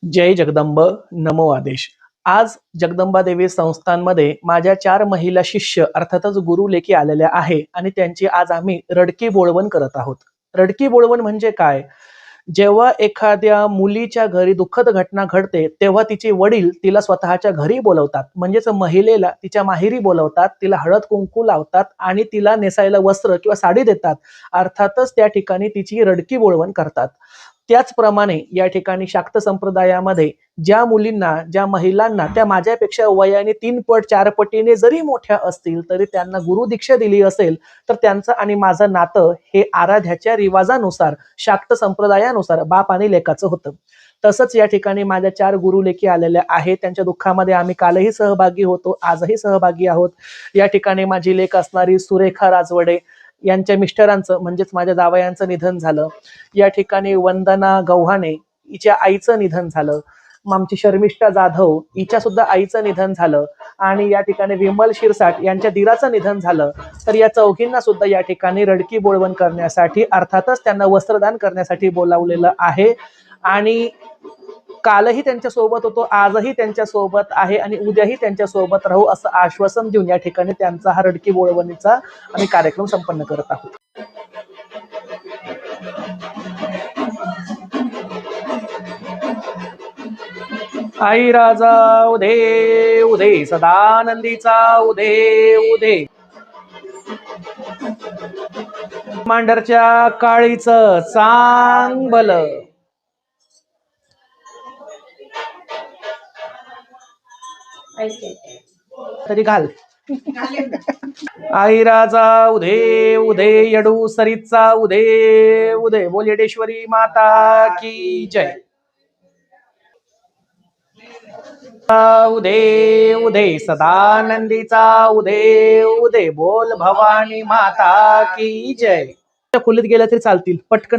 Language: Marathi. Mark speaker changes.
Speaker 1: जय जगदंब नमो आदेश। आज जगदंबा देवी संस्थांमध्ये माझ्या 4 महिला शिष्य अर्थातच गुरु लेकी आलेल्या आहे आणि त्यांची आज आम्ही रडकी बोळवण करत आहोत। रडकी बोळवण म्हणजे काय? जेव्हा एखाद्या मुलीच्या घरी दुःखद घटना घडते तेव्हा तिचे वडील तिला स्वतःच्या घरी बोलवतात, म्हणजेच महिलेला तिच्या माहेरी बोलवतात, तिला हळद कुंकू लावतात आणि तिला नेसायला वस्त्र किंवा साडी देतात। अर्थातच त्या ठिकाणी तिची रडकी बोळवण करतात। त्याचप्रमाणे या ठिकाणी शाक्त संप्रदायामध्ये ज्या मुलींना, ज्या महिलांना त्या माझ्यापेक्षा वयाने 3 पट 4 पटीने जरी मोठ्या असतील तरी त्यांना गुरु दीक्षा दिली असेल तर त्यांचं आणि माझं नातं हे आराध्याच्या रिवाजानुसार, शाक्त संप्रदायानुसार बाप आणि लेकाचं होतं। तसंच या ठिकाणी माझ्या 4 गुरु लेकी आलेल्या आहेत। त्यांच्या दुःखामध्ये आम्ही कालही सहभागी होतो, आजही सहभागी आहोत। या ठिकाणी माझी लेक असणारी सुरेखा राजवडे यांच्या मिस्टरांचं म्हणजेच माझ्या जावयांचं निधन झालं। या ठिकाणी वंदना गव्हाणे हिच्या आईचं निधन झालं। आमची शर्मिष्ठा जाधव हिच्या सुद्धा आईचं निधन झालं आणि या ठिकाणी विमल शिरसाट यांच्या दिराचं निधन झालं। तर या चौघींना सुद्धा या ठिकाणी रडकी बोळवण करण्यासाठी अर्थातच त्यांना वस्त्रदान करण्यासाठी बोलावलेलं आहे आणि कालही त्यांच्या सोबत होतो, आजही त्यांच्या सोबत आहे आणि उद्याही त्यांच्या सोबत राहू असं आश्वासन देऊन या ठिकाणी त्यांचा हा रडकी बोळवणीचा आम्ही कार्यक्रम संपन्न करत आहोत। आई राजा उदे उदे सदानंदीचा उदे उदे मांडरच्या काळीचं चांग भल तरी घाल आई राजा उदे उदे यडू सरीचा उदे उदे बोल येडेश्वरी माता की जय। उदे उदे सदानंदीचा उदे उदे बोल भवानी माता की जय। खोलीत गेल्या तरी चालतील, पटकन